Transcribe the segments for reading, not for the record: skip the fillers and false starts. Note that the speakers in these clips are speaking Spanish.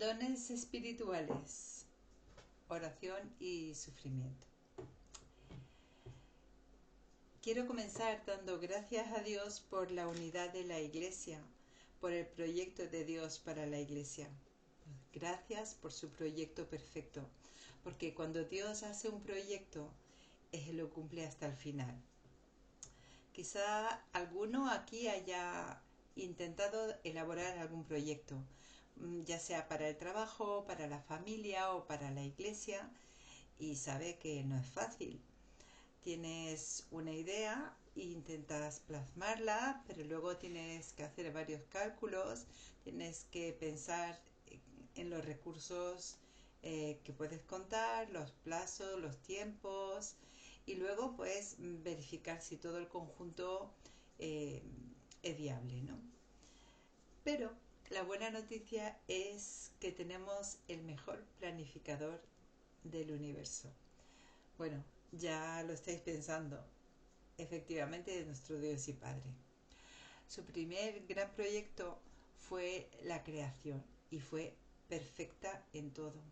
Dones espirituales, oración y sufrimiento. Quiero comenzar dando gracias a Dios por la unidad de la Iglesia, por el proyecto de Dios para la Iglesia. Gracias por su proyecto perfecto, porque cuando Dios hace un proyecto, Él lo cumple hasta el final. Quizá alguno aquí haya intentado elaborar algún proyecto, ya sea para el trabajo, para la familia o para la iglesia, y sabe que no es fácil. Tienes una idea e intentas plasmarla, pero luego tienes que hacer varios cálculos, tienes que pensar en los recursos que puedes contar, los plazos, los tiempos, y luego pues verificar si todo el conjunto es viable, ¿no? Pero la buena noticia es que tenemos el mejor planificador del universo. Bueno, ya lo estáis pensando. Efectivamente, es nuestro Dios y Padre. Su primer gran proyecto fue la creación y fue perfecta en todo.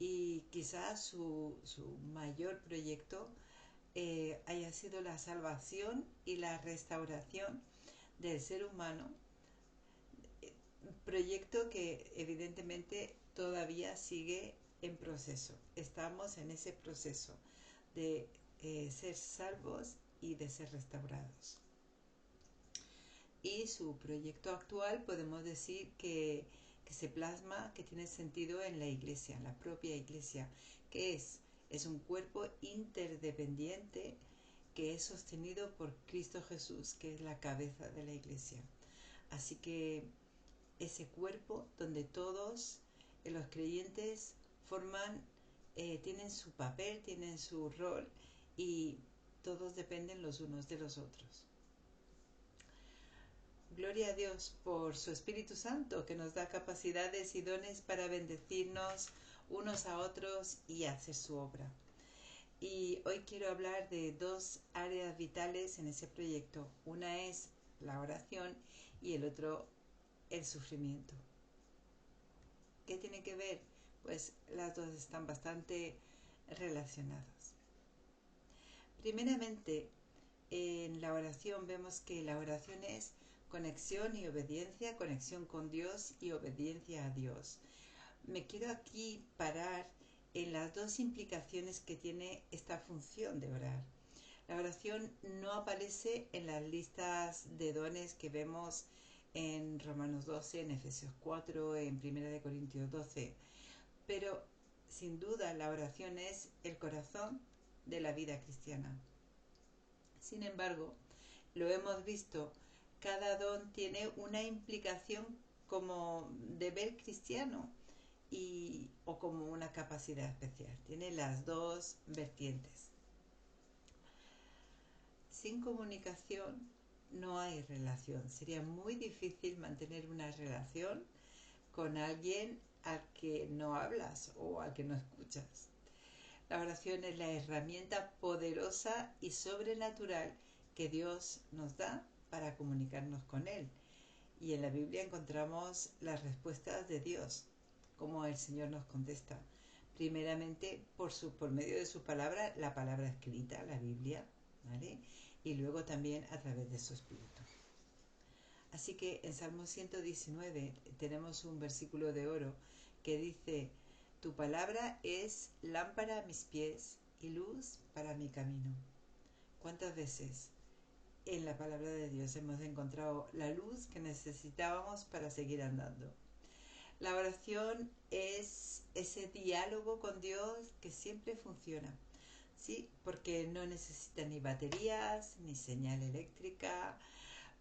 Y quizás su mayor proyecto haya sido la salvación y la restauración del ser humano, proyecto que evidentemente todavía sigue en proceso. Estamos en ese proceso de ser salvos y de ser restaurados. Y su proyecto actual podemos decir que se plasma, que tiene sentido en la iglesia, en la propia iglesia, que es un cuerpo interdependiente que es sostenido por Cristo Jesús, que es la cabeza de la iglesia. Así que ese cuerpo donde todos los creyentes forman, tienen su papel, tienen su rol y todos dependen los unos de los otros. Gloria a Dios por su Espíritu Santo que nos da capacidades y dones para bendecirnos unos a otros y hacer su obra. Y hoy quiero hablar de dos áreas vitales en ese proyecto. Una es la oración y el otro el sufrimiento. ¿Qué tiene que ver? Pues las dos están bastante relacionadas. Primeramente, en la oración vemos que la oración es conexión y obediencia, conexión con Dios y obediencia a Dios. Me quiero aquí parar en las dos implicaciones que tiene esta función de orar. La oración no aparece en las listas de dones que vemos en Romanos 12, en Efesios 4, en 1 Corintios 12, pero sin duda la oración es el corazón de la vida cristiana. Sin embargo, lo hemos visto, cada don tiene una implicación como deber cristiano o como una capacidad especial. Tiene las dos vertientes. Sin comunicación no hay relación. Sería muy difícil mantener una relación con alguien al que no hablas o al que no escuchas. La oración es la herramienta poderosa y sobrenatural que Dios nos da para comunicarnos con Él. Y en la Biblia encontramos las respuestas de Dios, como el Señor nos contesta. Primeramente por medio de su palabra, la palabra escrita, la Biblia, ¿vale? Y luego también a través de su Espíritu. Así que en Salmo 119 tenemos un versículo de oro que dice: tu palabra es lámpara a mis pies y luz para mi camino. ¿Cuántas veces en la palabra de Dios hemos encontrado la luz que necesitábamos para seguir andando? La oración es ese diálogo con Dios que siempre funciona. Sí, porque no necesita ni baterías, ni señal eléctrica,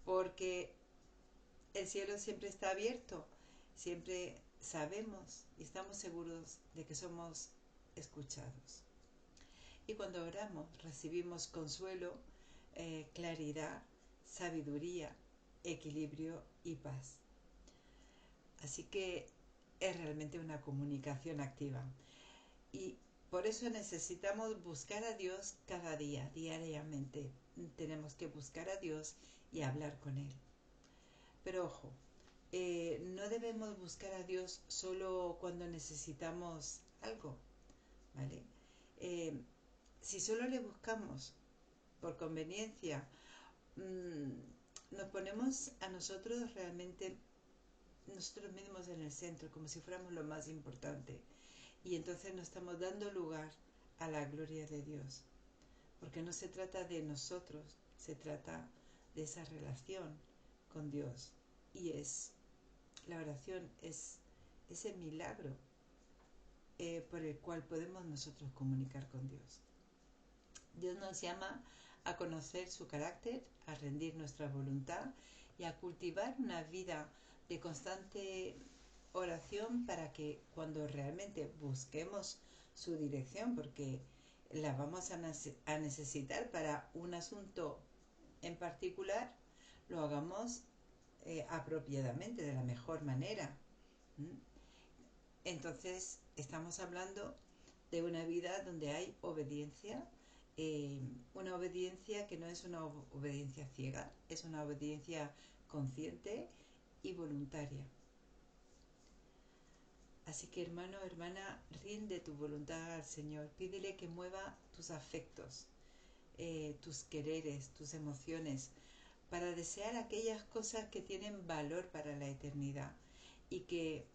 porque el cielo siempre está abierto, siempre sabemos y estamos seguros de que somos escuchados. Y cuando oramos recibimos consuelo, claridad, sabiduría, equilibrio y paz. Así que es realmente una comunicación activa. Y por eso necesitamos buscar a Dios cada día, diariamente. Tenemos que buscar a Dios y hablar con Él. Pero ojo, no debemos buscar a Dios solo cuando necesitamos algo, ¿vale? Eh, si solo le buscamos por conveniencia, nos ponemos a nosotros realmente, nosotros mismos en el centro, como si fuéramos lo más importante. Y entonces no estamos dando lugar a la gloria de Dios. Porque no se trata de nosotros, se trata de esa relación con Dios. Y la oración es ese milagro por el cual podemos nosotros comunicar con Dios. Dios nos llama a conocer su carácter, a rendir nuestra voluntad y a cultivar una vida de constante oración para que cuando realmente busquemos su dirección, porque la vamos a necesitar para un asunto en particular, lo hagamos apropiadamente, de la mejor manera. Entonces, estamos hablando de una vida donde hay obediencia, una obediencia que no es una obediencia ciega, es una obediencia consciente y voluntaria. Así que hermano, hermana, rinde tu voluntad al Señor, pídele que mueva tus afectos, tus quereres, tus emociones, para desear aquellas cosas que tienen valor para la eternidad y que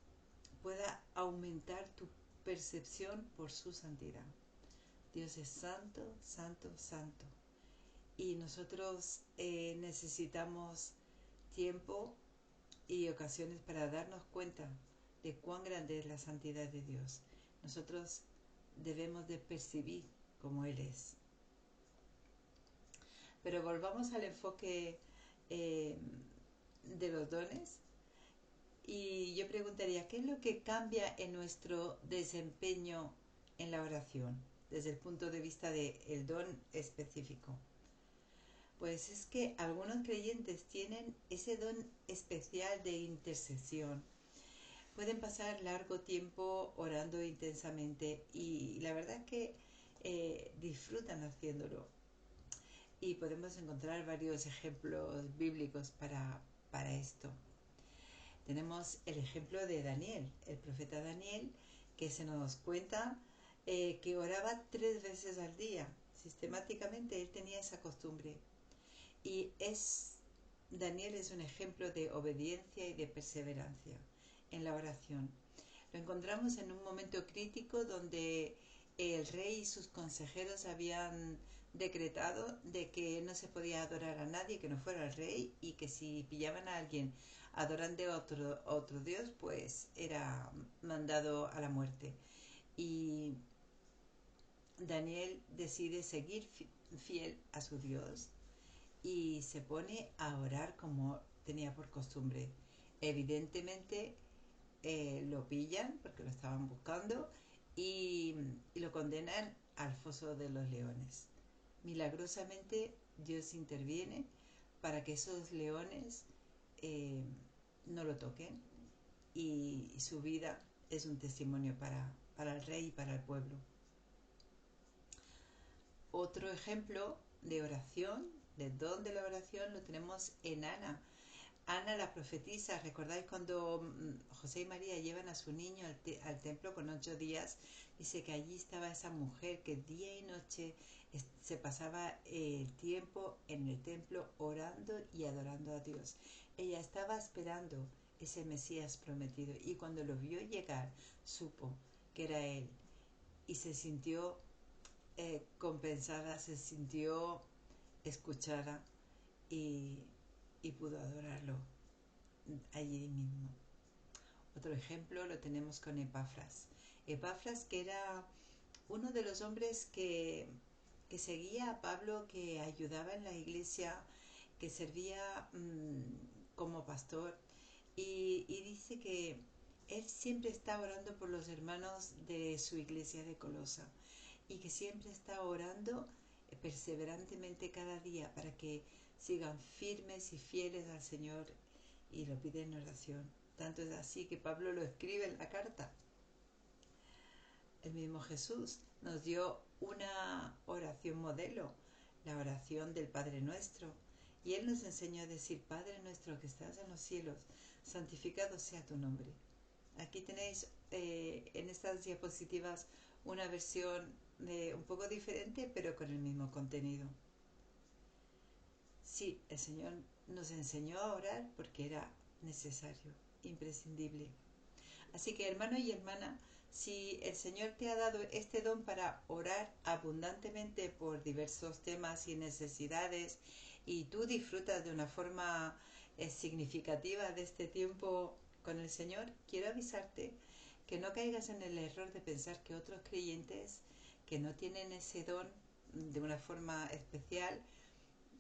pueda aumentar tu percepción por su santidad. Dios es santo, santo, santo. Y nosotros necesitamos tiempo y ocasiones para darnos cuenta de cuán grande es la santidad de Dios. Nosotros debemos de percibir como Él es. Pero volvamos al enfoque de los dones. Y yo preguntaría, ¿qué es lo que cambia en nuestro desempeño en la oración desde el punto de vista del don específico? Pues es que algunos creyentes tienen ese don especial de intercesión. Pueden pasar largo tiempo orando intensamente y la verdad es que disfrutan haciéndolo. Y podemos encontrar varios ejemplos bíblicos para esto. Tenemos el ejemplo de Daniel, el profeta Daniel, que se nos cuenta que oraba 3 veces al día. Sistemáticamente él tenía esa costumbre. Y Daniel es un ejemplo de obediencia y de perseverancia en la oración. Lo encontramos en un momento crítico donde el rey y sus consejeros habían decretado de que no se podía adorar a nadie que no fuera el rey y que si pillaban a alguien adorando a otro dios, pues era mandado a la muerte. Y Daniel decide seguir fiel a su Dios y se pone a orar como tenía por costumbre. Evidentemente lo pillan porque lo estaban buscando y lo condenan al foso de los leones. Milagrosamente Dios interviene para que esos leones no lo toquen y su vida es un testimonio para el rey y para el pueblo. Otro ejemplo de oración, de don de la oración, lo tenemos en Ana. Ana la profetisa, ¿recordáis cuando José y María llevan a su niño al templo con 8 días? Dice que allí estaba esa mujer que día y noche se pasaba el tiempo en el templo orando y adorando a Dios. Ella estaba esperando ese Mesías prometido y cuando lo vio llegar supo que era él y se sintió compensada, se sintió escuchada y pudo adorarlo allí mismo. Otro ejemplo lo tenemos con Epafras. Epafras, que era uno de los hombres que seguía a Pablo, que ayudaba en la iglesia, que servía como pastor, y dice que él siempre está orando por los hermanos de su iglesia de Colosa y que siempre está orando perseverantemente cada día para que sigan firmes y fieles al Señor y lo pide en oración. Tanto es así que Pablo lo escribe en la carta. El mismo Jesús nos dio una oración modelo, la oración del Padre Nuestro. Y Él nos enseñó a decir: Padre nuestro que estás en los cielos, santificado sea tu nombre. Aquí tenéis en estas diapositivas una versión un poco diferente, pero con el mismo contenido. Sí, el Señor nos enseñó a orar porque era necesario, imprescindible. Así que, hermano y hermana, si el Señor te ha dado este don para orar abundantemente por diversos temas y necesidades, y tú disfrutas de una forma significativa de este tiempo con el Señor, quiero avisarte que no caigas en el error de pensar que otros creyentes que no tienen ese don de una forma especial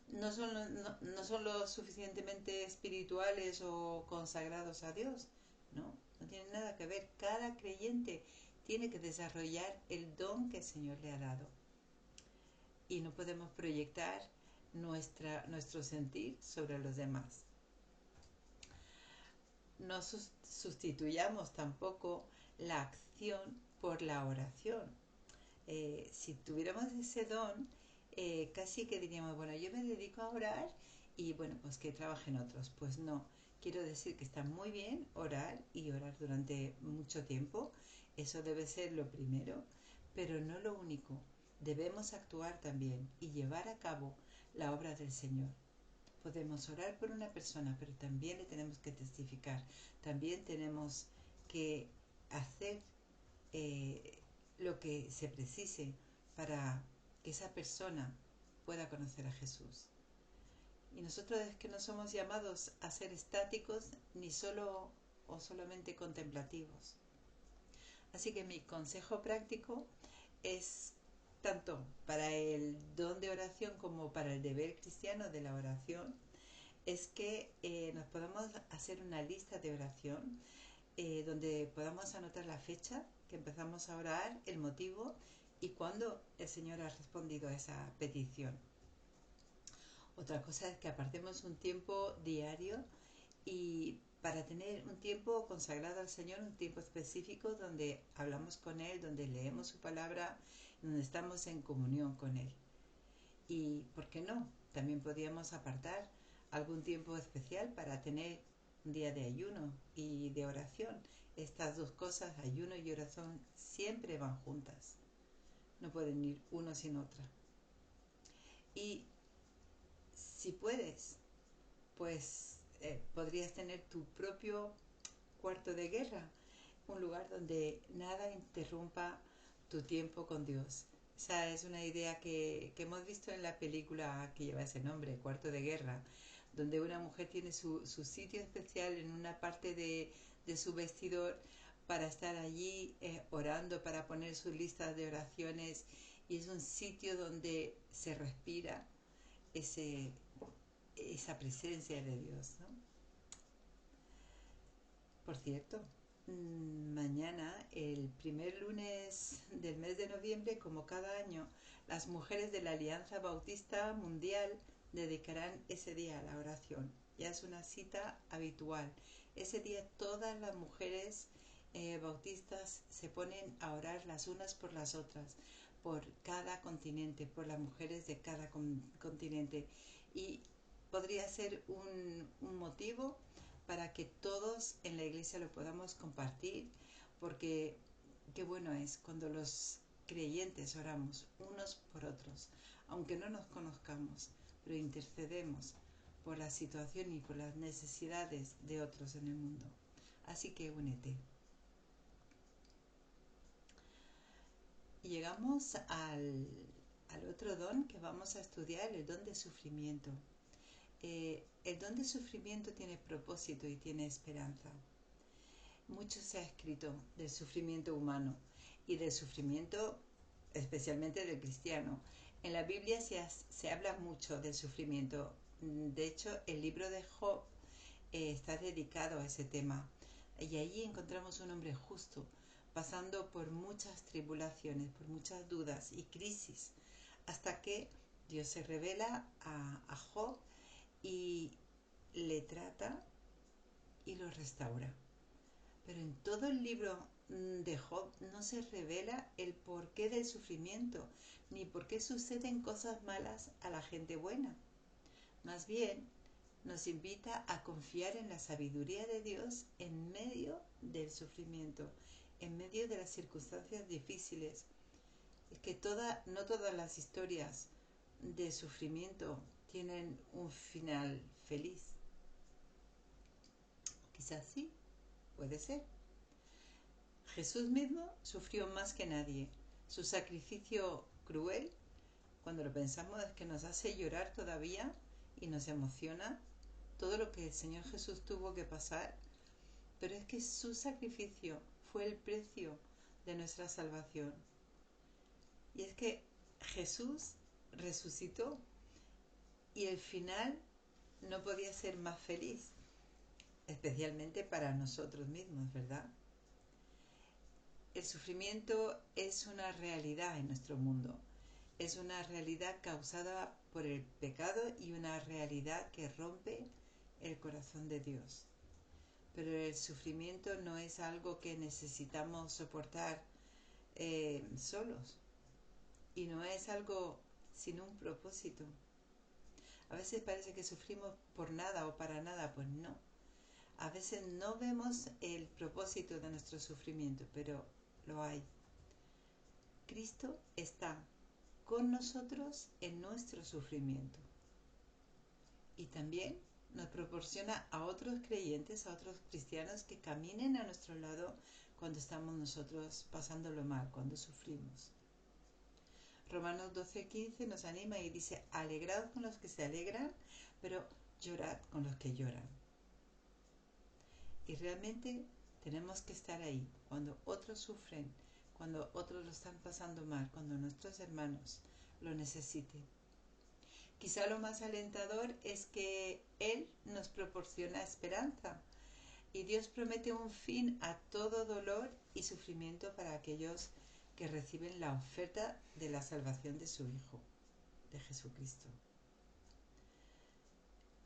no son lo suficientemente espirituales o consagrados a Dios. No tiene nada que ver. Cada creyente tiene que desarrollar el don que el Señor le ha dado. Y no podemos proyectar nuestro sentir sobre los demás. No sustituyamos tampoco la acción por la oración. Si tuviéramos ese don, casi que diríamos, bueno, yo me dedico a orar y bueno, pues que trabajen otros. Pues no, quiero decir que está muy bien orar y orar durante mucho tiempo, eso debe ser lo primero, pero no lo único. Debemos actuar también y llevar a cabo la obra del Señor. Podemos orar por una persona, pero también le tenemos que testificar, también tenemos que hacer lo que se precise para que esa persona pueda conocer a Jesús. Y nosotros es que no somos llamados a ser estáticos ni solo o solamente contemplativos. Así que mi consejo práctico es tanto para el don de oración como para el deber cristiano de la oración, es que nos podamos hacer una lista de oración donde podamos anotar la fecha que empezamos a orar, el motivo y cuándo el Señor ha respondido a esa petición. Otra cosa es que apartemos un tiempo diario y para tener un tiempo consagrado al Señor, un tiempo específico donde hablamos con Él, donde leemos su palabra, donde estamos en comunión con Él. Y, ¿por qué no? También podríamos apartar algún tiempo especial para tener un día de ayuno y de oración. Estas dos cosas, ayuno y oración, siempre van juntas. No pueden ir uno sin otra. Y si puedes, pues podrías tener tu propio cuarto de guerra, un lugar donde nada interrumpa tu tiempo con Dios. Esa es una idea que hemos visto en la película que lleva ese nombre, Cuarto de Guerra, donde una mujer tiene su sitio especial en una parte de su vestidor para estar allí orando, para poner sus listas de oraciones, y es un sitio donde se respira esa presencia de Dios, ¿no? Por cierto, mañana, el primer lunes del mes de noviembre, como cada año, las mujeres de la Alianza Bautista Mundial dedicarán ese día a la oración. Ya es una cita habitual. Ese día todas las mujeres bautistas se ponen a orar las unas por las otras, por cada continente, por las mujeres de cada continente. Y podría ser un motivo para que todos en la iglesia lo podamos compartir, porque qué bueno es cuando los creyentes oramos unos por otros, aunque no nos conozcamos, pero intercedemos por la situación y por las necesidades de otros en el mundo. Así que únete. Y llegamos al otro don que vamos a estudiar, el don de sufrimiento. El don de sufrimiento tiene propósito y tiene esperanza. Mucho se ha escrito del sufrimiento humano y del sufrimiento especialmente del cristiano. En la Biblia se habla mucho del sufrimiento. De hecho, el libro de Job está dedicado a ese tema. Y allí encontramos un hombre justo, pasando por muchas tribulaciones, por muchas dudas y crisis, hasta que Dios se revela a Job y le trata y lo restaura. Pero en todo el libro de Job no se revela el porqué del sufrimiento, ni por qué suceden cosas malas a la gente buena. Más bien, nos invita a confiar en la sabiduría de Dios en medio del sufrimiento, en medio de las circunstancias difíciles. Es que no todas las historias de sufrimiento tienen un final feliz. Quizás sí, puede ser. Jesús mismo sufrió más que nadie. Su sacrificio cruel, cuando lo pensamos, es que nos hace llorar todavía y nos emociona todo lo que el Señor Jesús tuvo que pasar, pero es que su sacrificio fue el precio de nuestra salvación. Y es que Jesús resucitó y el final no podía ser más feliz, especialmente para nosotros mismos, ¿verdad? El sufrimiento es una realidad en nuestro mundo. Es una realidad causada por el pecado y una realidad que rompe el corazón de Dios. Pero el sufrimiento no es algo que necesitamos soportar solos, y no es algo sin un propósito. A veces parece que sufrimos por nada o para nada, pues no. A veces no vemos el propósito de nuestro sufrimiento, pero lo hay. Cristo está con nosotros en nuestro sufrimiento y también nos proporciona a otros creyentes, a otros cristianos que caminen a nuestro lado cuando estamos nosotros pasándolo mal, cuando sufrimos. Romanos 12:15 nos anima y dice: alegraos con los que se alegran, pero llorad con los que lloran. Y realmente tenemos que estar ahí cuando otros sufren, cuando otros lo están pasando mal, cuando nuestros hermanos lo necesiten. Quizá lo más alentador es que Él nos proporciona esperanza y Dios promete un fin a todo dolor y sufrimiento para aquellos que reciben la oferta de la salvación de su Hijo, de Jesucristo.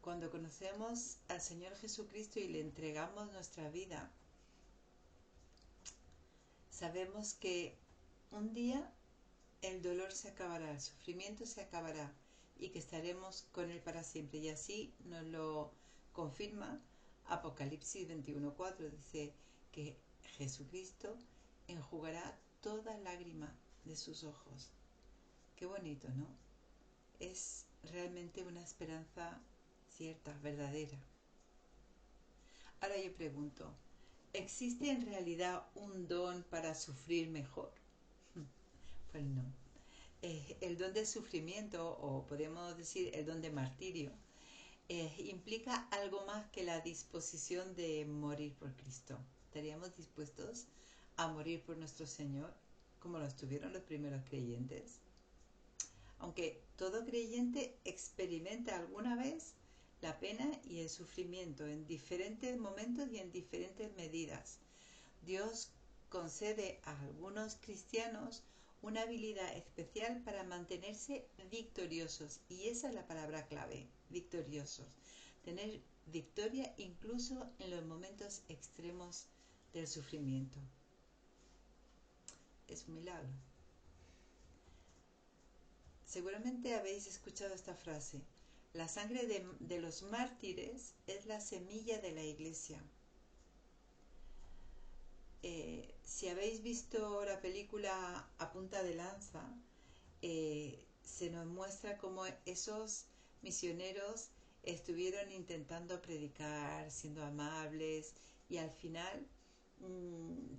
Cuando conocemos al Señor Jesucristo y le entregamos nuestra vida, sabemos que un día el dolor se acabará, el sufrimiento se acabará y que estaremos con Él para siempre. Y así nos lo confirma Apocalipsis 21:4. Dice que Jesucristo enjugará toda lágrima de sus ojos. Qué bonito, ¿no? Es realmente una esperanza cierta, verdadera. Ahora yo pregunto, ¿existe en realidad un don para sufrir mejor? Pues no. El don del sufrimiento, o podemos decir el don de martirio, implica algo más que la disposición de morir por Cristo. ¿Estaríamos dispuestos a morir por nuestro Señor como lo estuvieron los primeros creyentes? Aunque todo creyente experimenta alguna vez la pena y el sufrimiento en diferentes momentos y en diferentes medidas. Dios concede a algunos cristianos una habilidad especial para mantenerse victoriosos, y esa es la palabra clave, victoriosos. Tener victoria incluso en los momentos extremos del sufrimiento. Es un milagro. Seguramente habéis escuchado esta frase: la sangre de los mártires es la semilla de la iglesia. Si habéis visto la película A Punta de Lanza, se nos muestra cómo esos misioneros estuvieron intentando predicar, siendo amables, y al final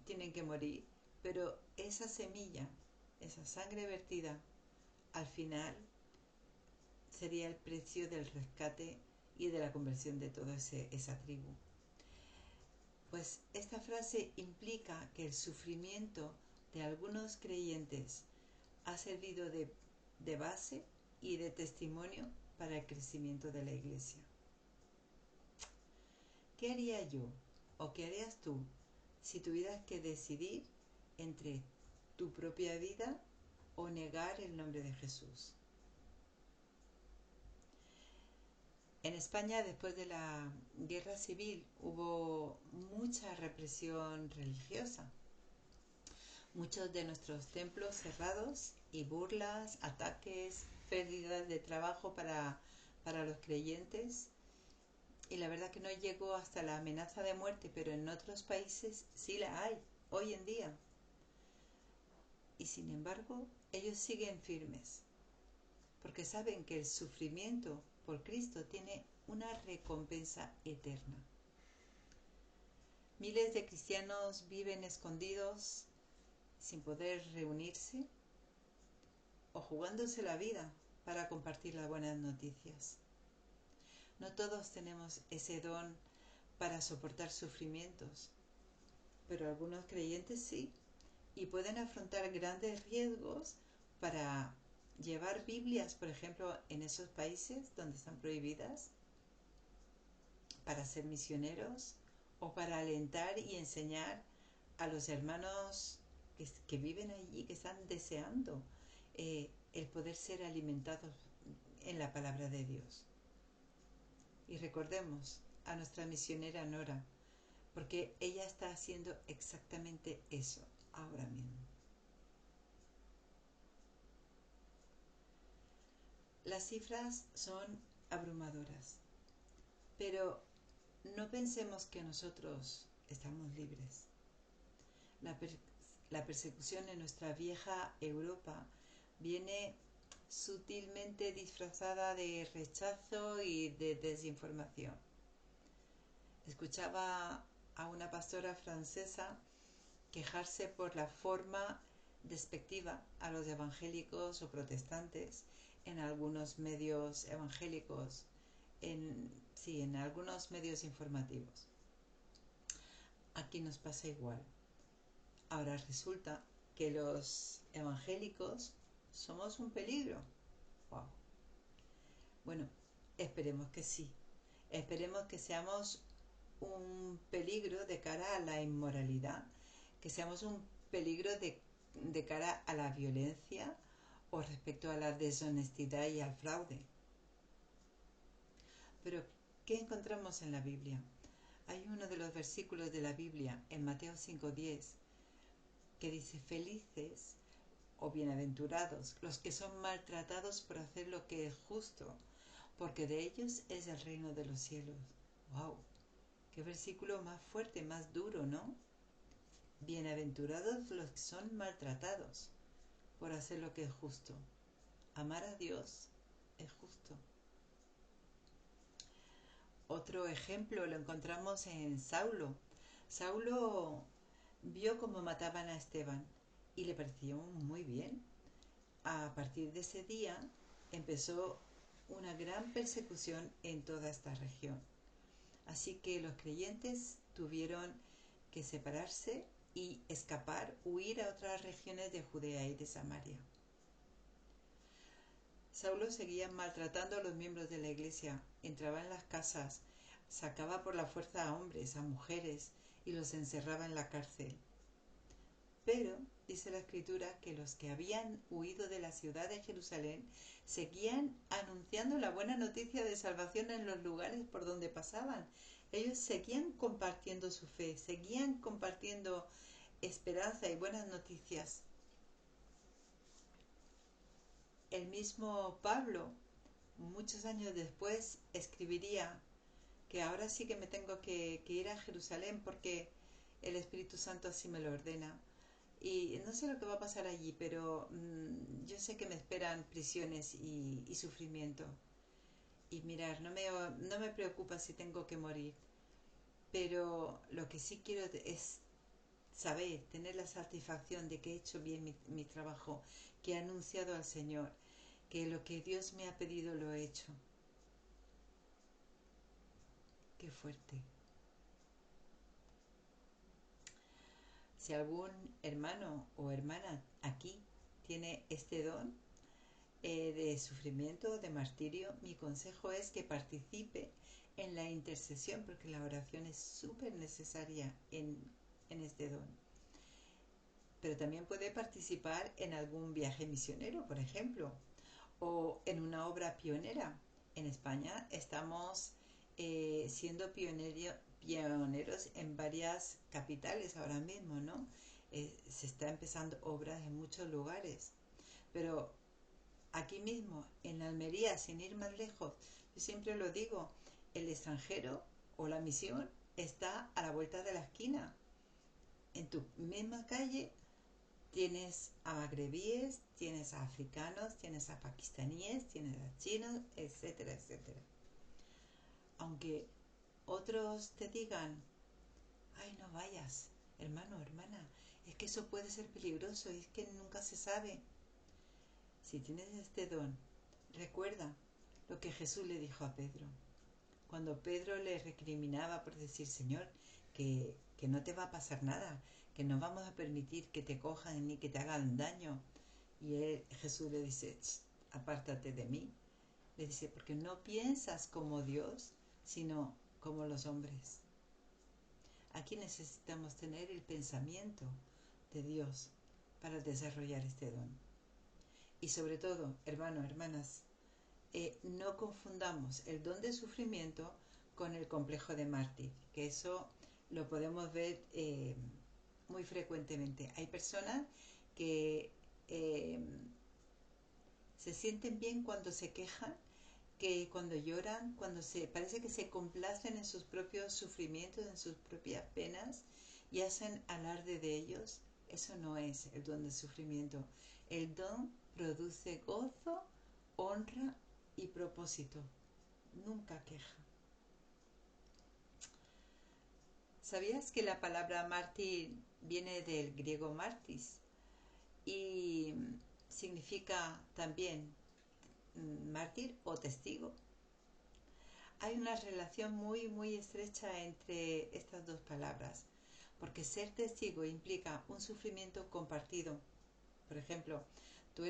tienen que morir. Pero esa semilla, esa sangre vertida, al final sería el precio del rescate y de la conversión de toda esa tribu. Pues esta frase implica que el sufrimiento de algunos creyentes ha servido de base y de testimonio para el crecimiento de la iglesia. ¿Qué haría yo o qué harías tú si tuvieras que decidir entre tu propia vida o negar el nombre de Jesús? En España, después de la guerra civil, hubo mucha represión religiosa. Muchos de nuestros templos cerrados y burlas, ataques, pérdidas de trabajo para los creyentes. y la verdad que no llegó hasta la amenaza de muerte, pero en otros países sí la hay hoy en día. Y sin embargo, ellos siguen firmes, porque saben que el sufrimiento por Cristo tiene una recompensa eterna. Miles de cristianos viven escondidos sin poder reunirse o jugándose la vida para compartir las buenas noticias. No todos tenemos ese don para soportar sufrimientos, pero algunos creyentes sí, y pueden afrontar grandes riesgos para llevar Biblias, por ejemplo, en esos países donde están prohibidas, para ser misioneros o para alentar y enseñar a los hermanos que viven allí, que están deseando el poder ser alimentados en la palabra de Dios. Y recordemos a nuestra misionera Nora, porque ella está haciendo exactamente eso ahora mismo. Las cifras son abrumadoras, pero no pensemos que nosotros estamos libres. La persecución en nuestra vieja Europa viene sutilmente disfrazada de rechazo y de desinformación. Escuchaba a una pastora francesa quejarse por la forma despectiva a los evangélicos o protestantes en algunos medios evangélicos, en algunos medios informativos. Aquí nos pasa igual. Ahora resulta que los evangélicos somos un peligro. Wow. Bueno, esperemos que sí. Esperemos que seamos un peligro de cara a la inmoralidad, que seamos un peligro de cara a la violencia o respecto a la deshonestidad y al fraude. Pero, ¿qué encontramos en la Biblia? Hay uno de los versículos de la Biblia en Mateo 5:10 que dice: felices o bienaventurados los que son maltratados por hacer lo que es justo, porque de ellos es el reino de los cielos. ¡Wow! ¡Qué versículo más fuerte, más duro!, ¿no? Bienaventurados los que son maltratados por hacer lo que es justo. Amar a Dios es justo. Otro ejemplo lo encontramos en Saulo. Saulo vio cómo mataban a Esteban y le pareció muy bien. A partir de ese día empezó una gran persecución en toda esta región. Así que los creyentes tuvieron que separarse y escapar, huir a otras regiones de Judea y de Samaria. Saulo seguía maltratando a los miembros de la iglesia, entraba en las casas, sacaba por la fuerza a hombres, a mujeres y los encerraba en la cárcel. Pero dice la Escritura que los que habían huido de la ciudad de Jerusalén seguían anunciando la buena noticia de salvación en los lugares por donde pasaban. Ellos seguían compartiendo su fe, seguían compartiendo esperanza y buenas noticias. El mismo Pablo, muchos años después, escribiría que ahora sí que me tengo que ir a Jerusalén porque el Espíritu Santo así me lo ordena. Y no sé lo que va a pasar allí, pero yo sé que me esperan prisiones y sufrimiento. Y mirar, no me preocupa si tengo que morir, pero lo que sí quiero es saber, tener la satisfacción de que he hecho bien mi trabajo, que he anunciado al Señor, que lo que Dios me ha pedido lo he hecho. Qué fuerte. Si algún hermano o hermana aquí tiene este don de sufrimiento, de martirio, mi consejo es que participe en la intercesión, porque la oración es súper necesaria en este don. Pero también puede participar en algún viaje misionero, por ejemplo, o en una obra pionera. En España estamos siendo pioneros en varias capitales ahora mismo, ¿no? Se está empezando obras en muchos lugares, pero aquí mismo, en Almería, sin ir más lejos, yo siempre lo digo, el extranjero o la misión está a la vuelta de la esquina. En tu misma calle tienes a magrebíes, tienes a africanos, tienes a pakistaníes, tienes a chinos, etcétera, etcétera. Aunque otros te digan, ay, no vayas, hermano, hermana, es que eso puede ser peligroso, es que nunca se sabe. Si tienes este don, recuerda lo que Jesús le dijo a Pedro. Cuando Pedro le recriminaba por decir, Señor, que no te va a pasar nada, que no vamos a permitir que te cojan ni que te hagan daño. Y Jesús le dice, apártate de mí. Le dice, porque no piensas como Dios, sino como los hombres. Aquí necesitamos tener el pensamiento de Dios para desarrollar este don. Y sobre todo, hermanos, hermanas, no confundamos el don de sufrimiento con el complejo de mártir, que eso lo podemos ver muy frecuentemente. Hay personas que se sienten bien cuando se quejan, que cuando lloran, parece que se complacen en sus propios sufrimientos, en sus propias penas y hacen alarde de ellos. Eso no es el don de sufrimiento. El don produce gozo, honra y propósito. Nunca queja. ¿Sabías que la palabra mártir viene del griego martis y significa también mártir o testigo? Hay una relación muy, muy estrecha entre estas dos palabras, porque ser testigo implica un sufrimiento compartido. Por ejemplo, tú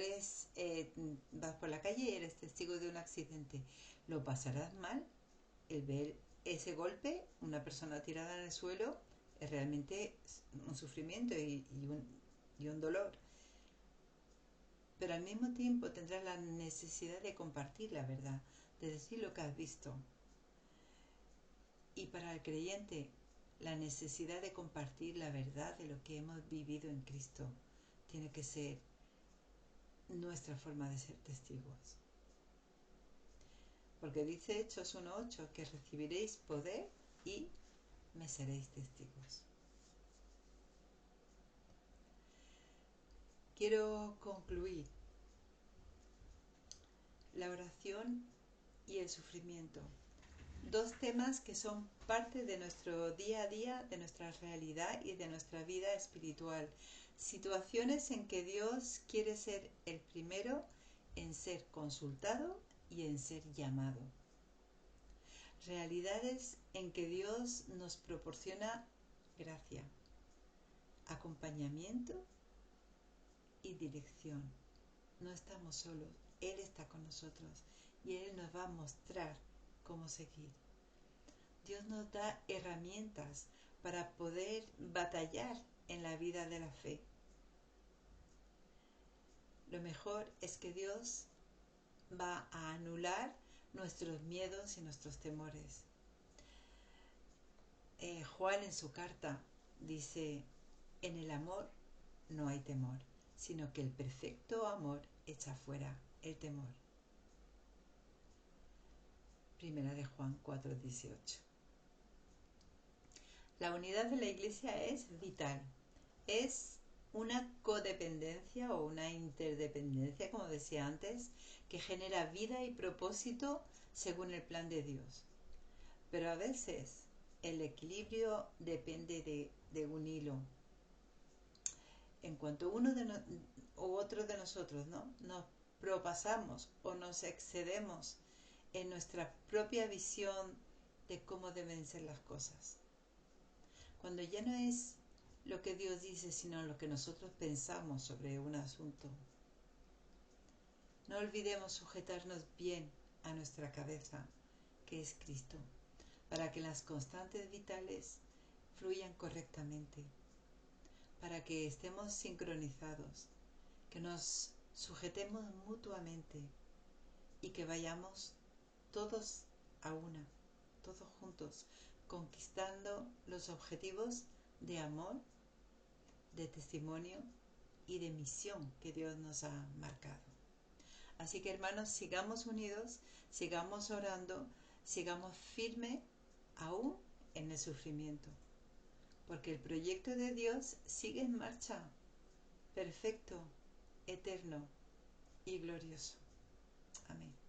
vas por la calle y eres testigo de un accidente. Lo pasarás mal. El ver ese golpe, una persona tirada en el suelo, es realmente un sufrimiento y un dolor. Pero al mismo tiempo tendrás la necesidad de compartir la verdad, de decir lo que has visto. Y para el creyente, la necesidad de compartir la verdad de lo que hemos vivido en Cristo tiene que ser nuestra forma de ser testigos. Porque dice Hechos 1:8 que recibiréis poder y me seréis testigos. Quiero concluir la oración y el sufrimiento. Dos temas que son parte de nuestro día a día, de nuestra realidad y de nuestra vida espiritual. Situaciones en que Dios quiere ser el primero en ser consultado y en ser llamado. Realidades en que Dios nos proporciona gracia, acompañamiento y dirección. No estamos solos, Él está con nosotros y Él nos va a mostrar cómo seguir. Dios nos da herramientas para poder batallar en la vida de la fe. Lo mejor es que Dios va a anular nuestros miedos y nuestros temores. Juan en su carta dice, en el amor no hay temor, sino que el perfecto amor echa fuera el temor. Primera de Juan 4:18. La unidad de la Iglesia es vital. Es una codependencia o una interdependencia, como decía antes, que genera vida y propósito según el plan de Dios. Pero a veces el equilibrio depende de un hilo. En cuanto uno u otro de nosotros nos propasamos o nos excedemos en nuestra propia visión de cómo deben ser las cosas. Cuando ya no es lo que Dios dice, sino lo que nosotros pensamos sobre un asunto. No olvidemos sujetarnos bien a nuestra cabeza, que es Cristo, para que las constantes vitales fluyan correctamente, para que estemos sincronizados, que nos sujetemos mutuamente y que vayamos todos a una, todos juntos, conquistando los objetivos de amor, de testimonio y de misión que Dios nos ha marcado. Así que hermanos, sigamos unidos, sigamos orando, sigamos firmes aún en el sufrimiento, porque el proyecto de Dios sigue en marcha, perfecto, eterno y glorioso. Amén.